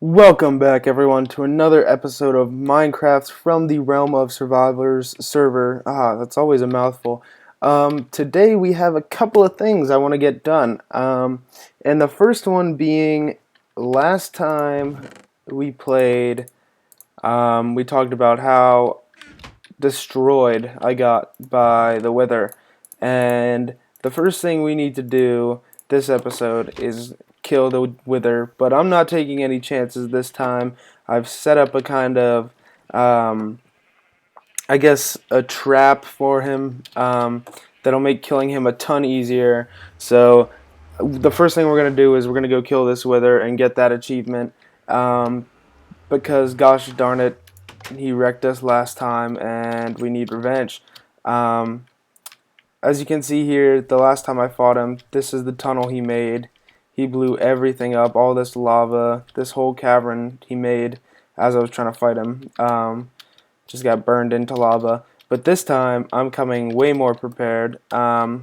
Welcome back, everyone, to another episode of Minecraft from the Realm of Survivors server. That's always a mouthful. Today we have a couple of things I want to get done. And the first one being last time we played, we talked about how destroyed I got by the Wither. And the first thing we need to do this episode is kill the Wither, but I'm not taking any chances this time. I've set up a kind of, I guess, a trap for him that'll make killing him a ton easier. So the first thing we're going to do is we're going to go kill this Wither and get that achievement because, gosh darn it, he wrecked us last time and we need revenge. As you can see here, the last time I fought him, this is the tunnel he made. He blew everything up, all this lava, this whole cavern he made as I was trying to fight him. Just got burned into lava. But this time, I'm coming way more prepared. So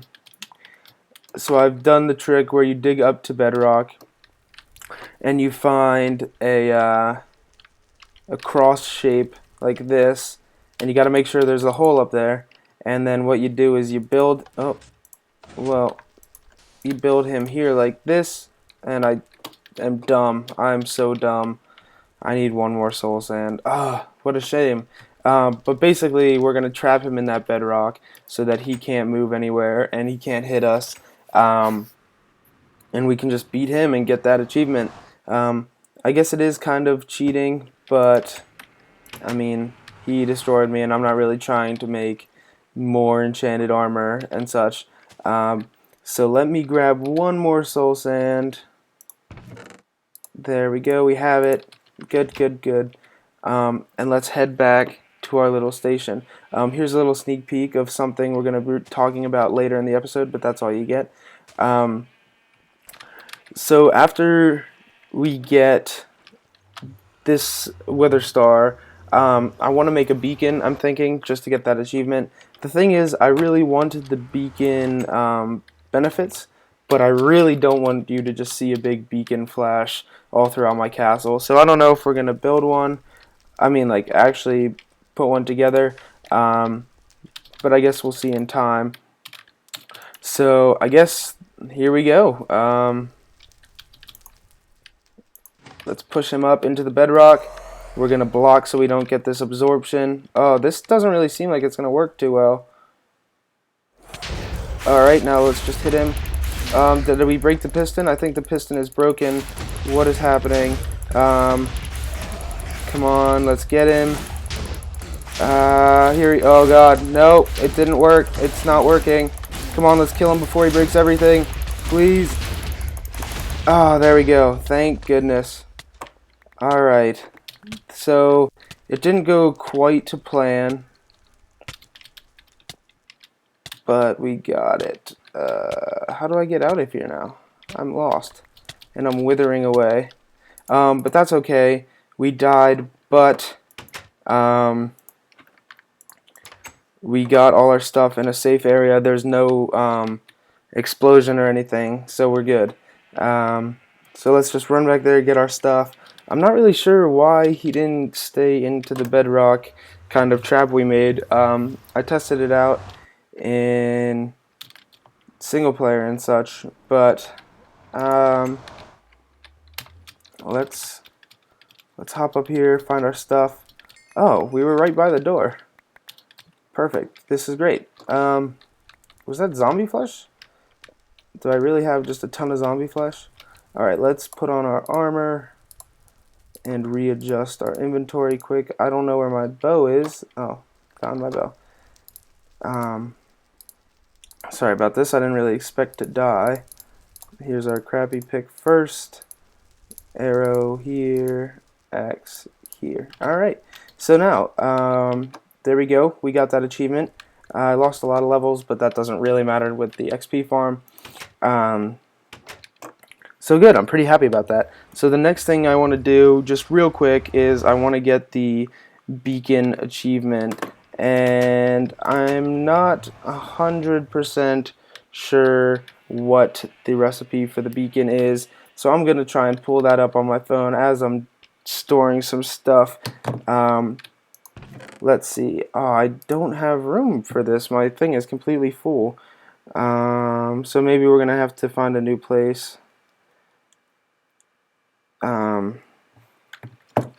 I've done the trick where you dig up to bedrock and you find a cross shape like this, and you got to make sure there's a hole up there. And then what you do is you build, you build him here like this, and I am dumb. I'm so dumb. I need one more soul sand. What a shame. But basically, we're going to trap him in that bedrock so that he can't move anywhere and he can't hit us. And we can just beat him and get that achievement. I guess it is kind of cheating, but I mean, he destroyed me and I'm not really trying to make more enchanted armor and such. So let me grab one more soul sand. There we go, we have it. Good, good, good. And let's head back to our little station. Here's a little sneak peek of something we're going to be talking about later in the episode, but that's all you get. So after we get this Wither Star, I want to make a beacon, I'm thinking, just to get that achievement. The thing is, I really wanted the beacon benefits, but I really don't want you to just see a big beacon flash all throughout my castle. So I don't know if we're going to build one. I mean, like, actually put one together. But I guess we'll see in time. So I guess here we go. Let's push him up into the bedrock. We're going to block so we don't get this absorption. Oh, this doesn't really seem like it's going to work too well. Alright, now let's just hit him. Did we break the piston? I think the piston is broken. What is happening? Come on, let's get him. Oh god, no, it didn't work. It's not working. Come on, let's kill him before he breaks everything. Please. Oh, there we go. Thank goodness. Alright. So, it didn't go quite to plan, but we got it. How do I get out of here now? I'm lost, and I'm withering away. But that's okay. We died, but we got all our stuff in a safe area. There's no explosion or anything, so we're good. So let's just run back there, get our stuff. I'm not really sure why he didn't stay into the bedrock kind of trap we made. I tested it out in single player and such, but let's hop up here, find our stuff. Oh, we were right by the door. Perfect. This is great. Was that zombie flesh? Do I really have just a ton of zombie flesh? Alright, let's put on our armor and readjust our inventory quick. I don't know where my bow is. Oh, found my bow. Sorry about this. I didn't really expect to die. Here's our crappy pick first. Arrow here. Axe here. Alright, so now, there we go. We got that achievement. I lost a lot of levels, but that doesn't really matter with the XP farm. So good, I'm pretty happy about that. So the next thing I want to do, just real quick, is I want to get the beacon achievement. And I'm not 100% sure what the recipe for the beacon is. So I'm going to try and pull that up on my phone as I'm storing some stuff. Let's see. Oh, I don't have room for this. My thing is completely full. So maybe we're gonna have to find a new place. I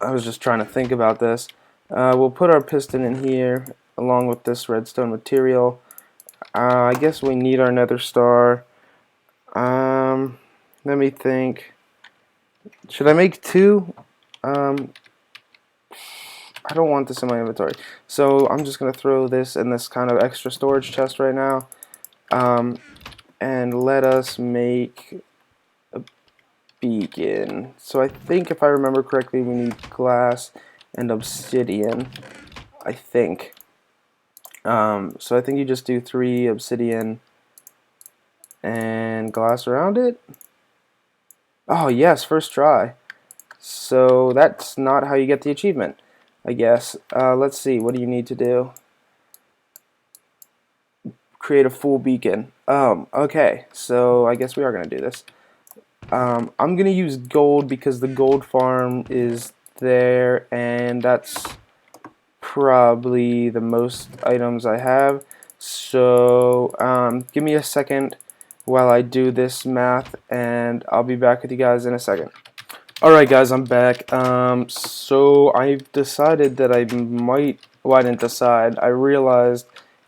was just trying to think about this. We'll put our piston in here along with this redstone material. I guess we need our nether star. Let me think. Should I make two? I don't want this in my inventory. So I'm just going to throw this in this kind of extra storage chest right now. And let us make a beacon. So I think if I remember correctly, we need glass and obsidian. I think. So I think you just do 3 obsidian and glass around it. Oh yes, first try. So that's not how you get the achievement, I guess. Let's see, what do you need to do? Create a full beacon. Okay, so I guess we are going to do this. I'm going to use gold because the gold farm is there, and that's probably the most items I have. So give me a second while I do this math, and I'll be back with you guys in a second. Alright guys, I'm back. So I've decided that I might, well, I didn't decide, I realized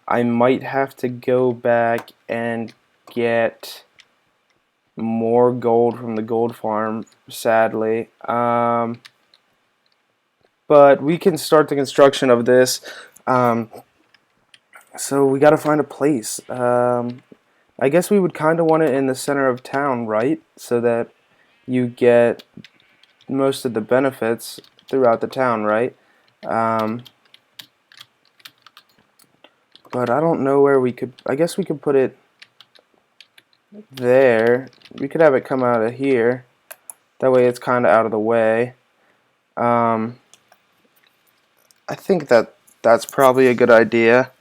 I might have to go back and get more gold from the gold farm, sadly. But we can start the construction of this. So we gotta find a place. I guess we would kind of want it in the center of town, right? So that you get most of the benefits throughout the town, right? But I don't know where we could. I guess we could put it there. We could have it come out of here. That way it's kind of out of the way. I think that's probably a good idea.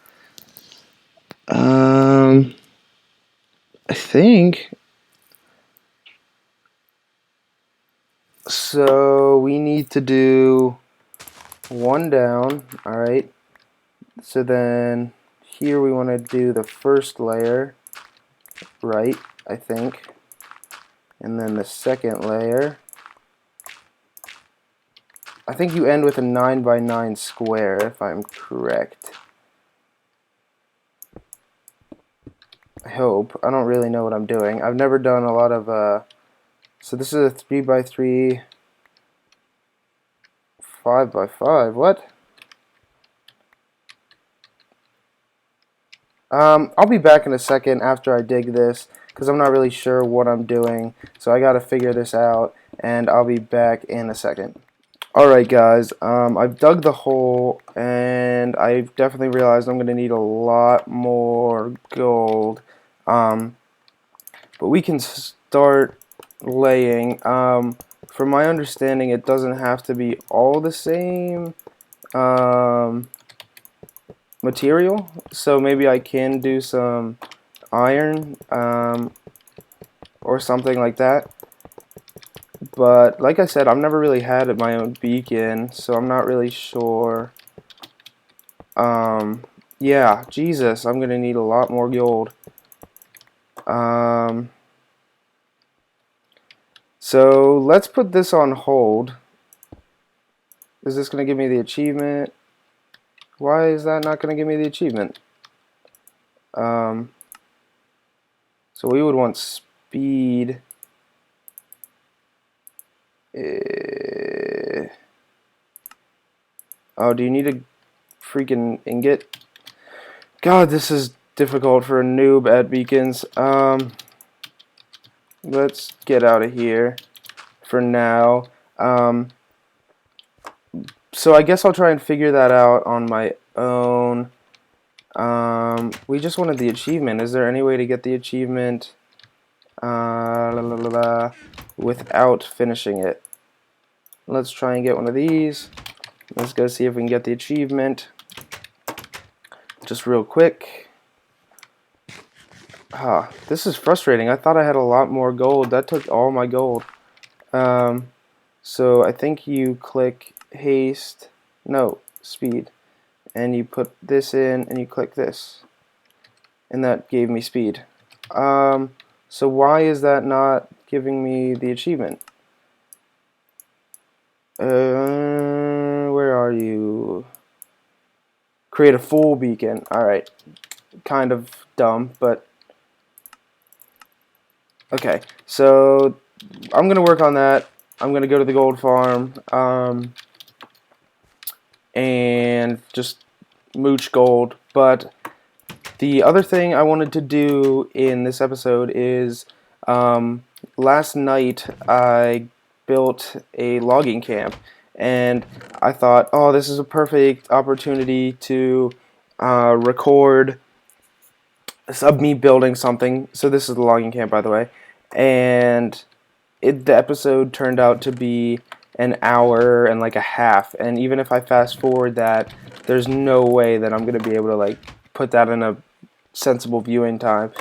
I think. So we need to do 1 down, alright. So then here we want to do the first layer, right, I think. And then the second layer. I think you end with a 9 by 9 square, if I'm correct. I hope. I don't really know what I'm doing. I've never done a lot of, so this is a 3 by 3, 5 by 5, what? I'll be back in a second after I dig this, because I'm not really sure what I'm doing, so I gotta figure this out, and I'll be back in a second. Alright guys, I've dug the hole, and I've definitely realized I'm gonna need a lot more gold, but we can start laying. From my understanding, it doesn't have to be all the same material, so maybe I can do some iron or something like that. But like I said, I've never really had my own beacon, so I'm not really sure. Yeah, Jesus, I'm gonna need a lot more gold. So let's put this on hold. Is this gonna give me the achievement? Why is that not gonna give me the achievement? So we would want speed. Oh, do you need a freaking ingot? God, this is difficult for a noob at beacons. Let's get out of here for now. So I guess I'll try and figure that out on my own. We just wanted the achievement. Is there any way to get the achievement without finishing it? Let's try and get one of these. Let's go see if we can get the achievement. Just real quick. This is frustrating. I thought I had a lot more gold. That took all my gold. So I think you click haste, no, speed, and you put this in and you click this, and that gave me speed. So why is that not giving me the achievement? Where are you? Create a full beacon. Alright, kind of dumb, but okay. So I'm gonna work on that. I'm gonna go to the gold farm and just mooch gold. But the other thing I wanted to do in this episode is last night I built a logging camp, and I thought, oh, this is a perfect opportunity to record of me building something. So this is the logging camp, by the way, and the episode turned out to be an hour and like a half, and even if I fast forward that, there's no way that I'm gonna be able to like put that in a sensible viewing time.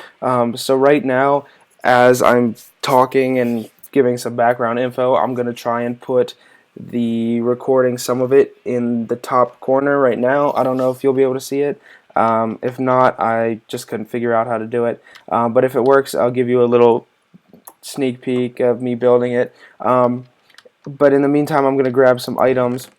So right now, as I'm talking and giving some background info, I'm gonna try and put the recording, some of it, in the top corner right now. I don't know if you'll be able to see it. If not, I just couldn't figure out how to do it. But if it works, I'll give you a little sneak peek of me building it. But in the meantime, I'm going to grab some items.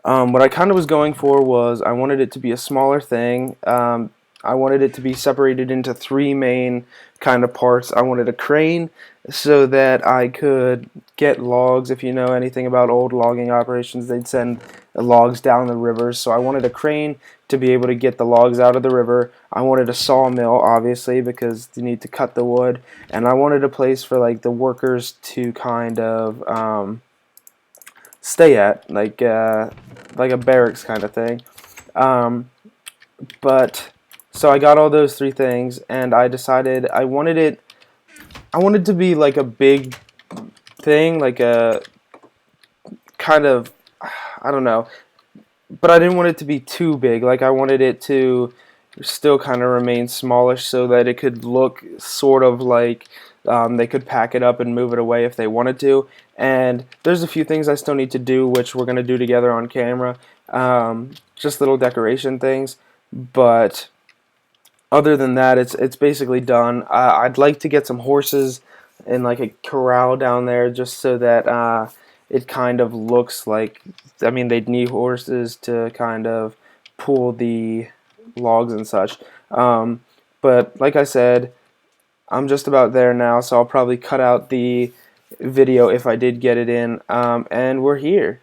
What I kind of was going for was I wanted it to be a smaller thing. I wanted it to be separated into three main kind of parts. I wanted a crane so that I could get logs. If you know anything about old logging operations, they'd send logs down the rivers. So I wanted a crane to be able to get the logs out of the river. I wanted a sawmill, obviously, because you need to cut the wood. And I wanted a place for like the workers to kind of stay at, like a barracks kind of thing. But so I got all those three things, and I decided I wanted to be like a big thing, like a kind of, I don't know, but I didn't want it to be too big. Like I wanted it to still kind of remain smallish so that it could look sort of like they could pack it up and move it away if they wanted to. And there's a few things I still need to do, which we're going to do together on camera. Just little decoration things. But other than that, it's basically done. I'd like to get some horses in like a corral down there just so that it kind of looks like, I mean, they'd need horses to kind of pull the logs and such. But like I said, I'm just about there now, so I'll probably cut out the video if I did get it in. And we're here.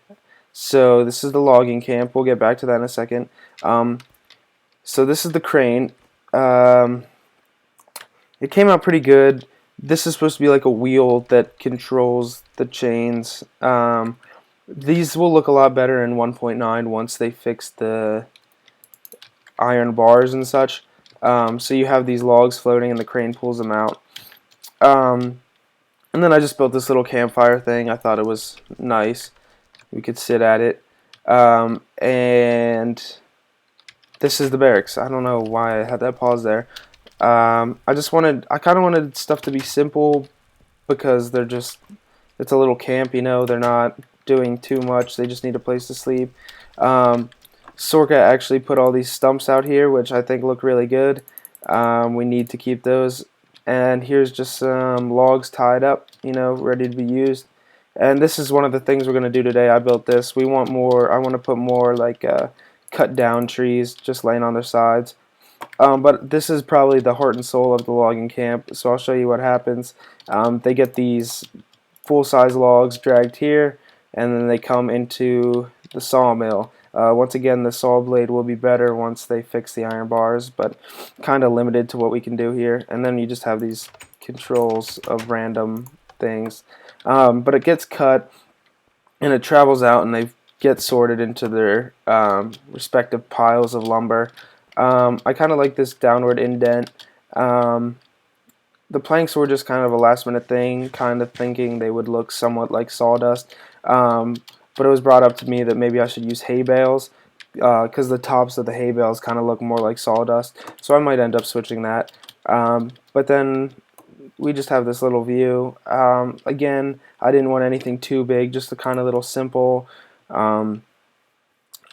So this is the logging camp. We'll get back to that in a second. So this is the crane. It came out pretty good. This is supposed to be like a wheel that controls the chains. These will look a lot better in 1.9 once they fix the iron bars and such. So you have these logs floating and the crane pulls them out. And then I just built this little campfire thing. I thought it was nice. We could sit at it. And this is the barracks. I don't know why I had that pause there. I kind of wanted stuff to be simple because it's a little camp, you know, they're not doing too much, they just need a place to sleep. Sorka actually put all these stumps out here, which I think look really good. We need to keep those. And here's just some logs tied up, you know, ready to be used. And this is one of the things we're going to do today. I built this. I want to put more like cut down trees just laying on their sides. But this is probably the heart and soul of the logging camp, so I'll show you what happens. They get these full-size logs dragged here, and then they come into the sawmill. Once again, the saw blade will be better once they fix the iron bars, but kind of limited to what we can do here. And then you just have these controls of random things. But it gets cut, and it travels out, and they get sorted into their respective piles of lumber. I kind of like this downward indent. The planks were just kind of a last minute thing, kind of thinking they would look somewhat like sawdust. But it was brought up to me that maybe I should use hay bales because the tops of the hay bales kind of look more like sawdust. So I might end up switching that. But then we just have this little view. Again, I didn't want anything too big, just a kind of little simple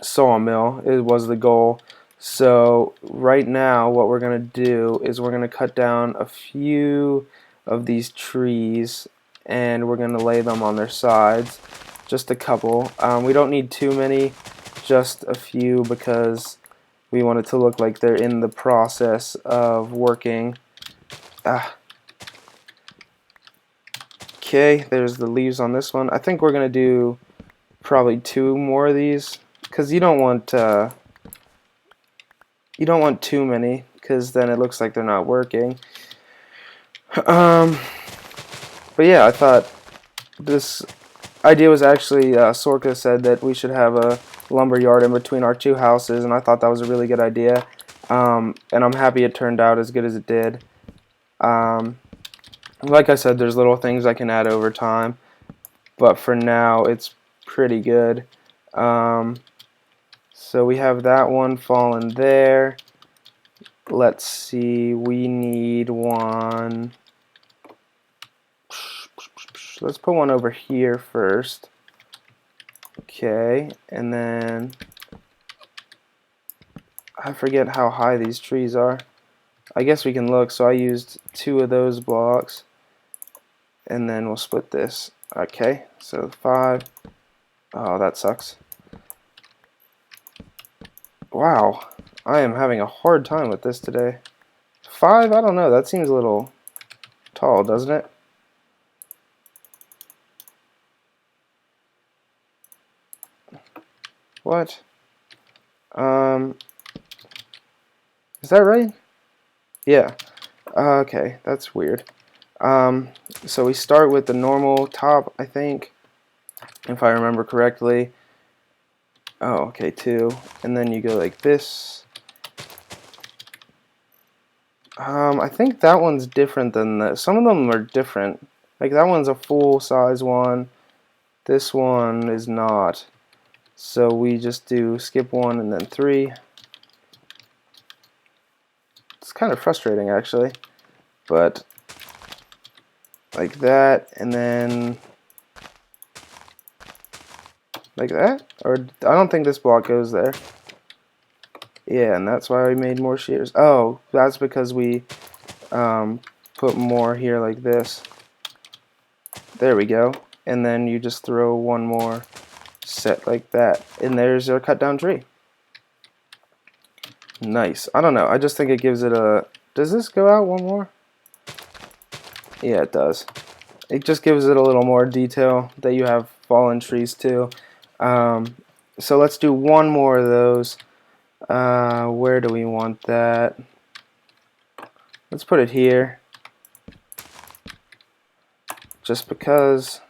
sawmill. It was the goal. So right now what we're going to do is we're going to cut down a few of these trees and we're going to lay them on their sides. Just a couple. We don't need too many, just a few, because we want it to look like they're in the process of working. Okay, there's the leaves on this one. I think we're going to do probably 2 more of these, because you don't want too many, because then it looks like they're not working. But yeah, I thought this idea was actually, Sorka said that we should have a lumber yard in between our 2 houses, and I thought that was a really good idea. And I'm happy it turned out as good as it did. Like I said, there's little things I can add over time, but for now it's pretty good. So we have that one fallen there. Let's see, we need one. Let's put one over here first. Okay, and then I forget how high these trees are. I guess we can look. So I used 2 of those blocks, and then we'll split this. Okay, so 5. Oh, that sucks. Wow, I am having a hard time with this today. 5? I don't know. That seems a little tall, doesn't it? What? Is that right? Yeah. Okay, that's weird. So we start with the normal top, I think, if I remember correctly. Oh, okay, 2. And then you go like this. I think that one's different than this. Some of them are different. Like that one's a full size one. This one is not. So we just do skip 1 and then 3. It's kind of frustrating actually. But like that, and then like that? Or I don't think this block goes there. Yeah, and that's why we made more shears. Oh, that's because we put more here like this. There we go. And then you just throw one more set like that. And there's our cut down tree. Nice. I don't know. I just think it gives it a... Does this go out one more? Yeah, it does. It just gives it a little more detail that you have fallen trees too. So let's do one more of those. Where do we want that? Let's put it here. Just because.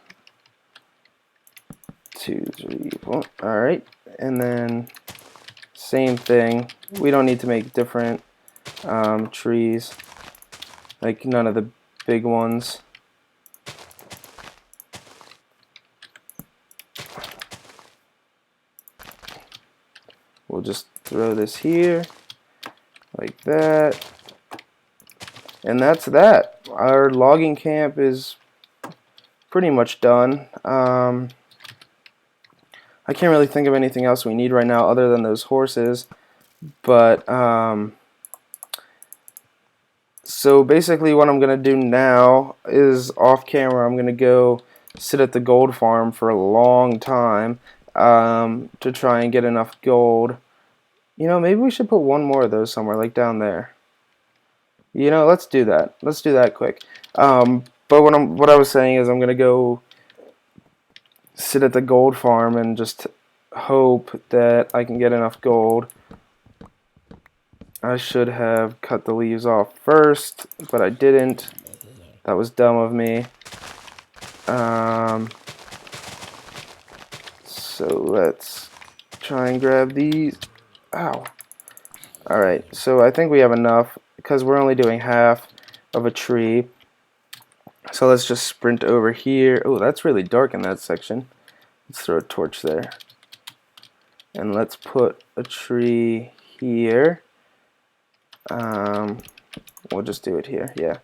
2, 3, 4. Alright. And then same thing. We don't need to make different trees. Like none of the big ones. We'll just throw this here, like that, and that's that. Our logging camp is pretty much done. I can't really think of anything else we need right now other than those horses, but so basically what I'm going to do now is off camera I'm going to go sit at the gold farm for a long time to try and get enough gold. You know, maybe we should put one more of those somewhere, like down there. You know, let's do that. Let's do that quick. But what I was saying is I'm gonna go sit at the gold farm and just hope that I can get enough gold. I should have cut the leaves off first, but I didn't. That was dumb of me. So let's try and grab these. Ow. Alright, so I think we have enough because we're only doing half of a tree. So let's just sprint over here. Oh, that's really dark in that section. Let's throw a torch there. And let's put a tree here. We'll just do it here, yeah.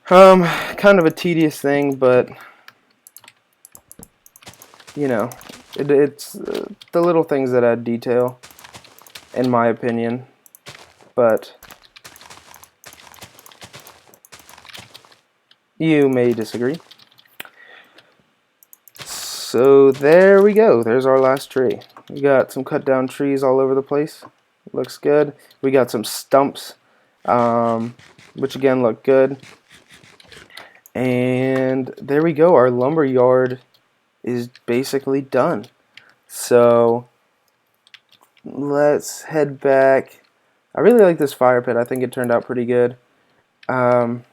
Kind of a tedious thing, but you know, it's the little things that add detail, in my opinion. But you may disagree. So there we go. There's our last tree. We got some cut down trees all over the place. Looks good. We got some stumps, which again look good. And there we go. Our lumber yard is basically done. So let's head back. I really like this fire pit. I think it turned out pretty good. But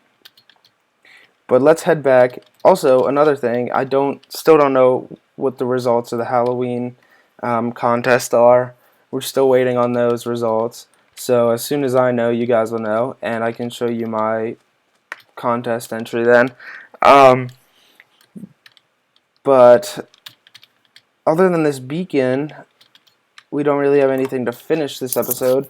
let's head back. Also, another thing, still don't know what the results of the Halloween contest are. We're still waiting on those results. So as soon as I know, you guys will know, and I can show you my contest entry then. But other than this beacon, we don't really have anything to finish this episode.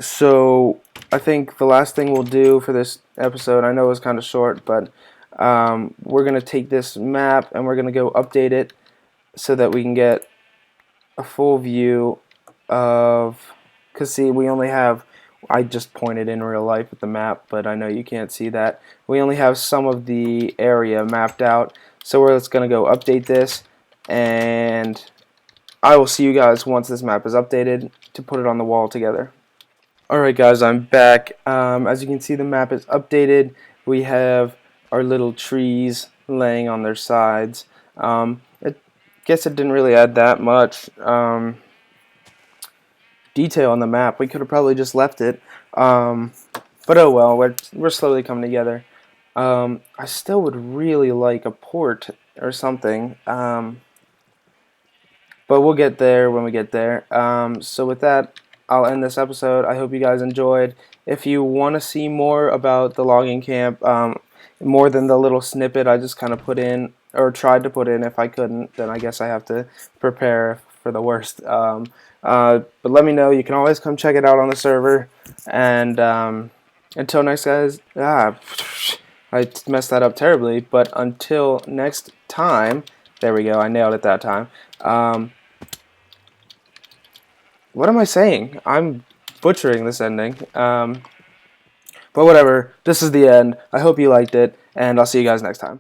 So I think the last thing we'll do for this episode, I know it was kind of short, but we're going to take this map and we're going to go update it so that we can get a full view of, because see, we only have, I just pointed in real life at the map, but I know you can't see that. We only have some of the area mapped out, so we're just going to go update this, and I will see you guys once this map is updated to put it on the wall together. Alright guys, I'm back. As you can see, the map is updated. We have our little trees laying on their sides. I guess it didn't really add that much detail on the map. We could have probably just left it. But oh well, we're slowly coming together. I still would really like a port or something. But we'll get there when we get there. So with that, I'll end this episode. I hope you guys enjoyed. If you want to see more about the logging camp, more than the little snippet I just kind of put in, or tried to put in, if I couldn't, then I guess I have to prepare for the worst. But let me know. You can always come check it out on the server. And until next, guys, I messed that up terribly. But until next time, there we go. I nailed it that time. What am I saying? I'm butchering this ending. But whatever. This is the end. I hope you liked it, and I'll see you guys next time.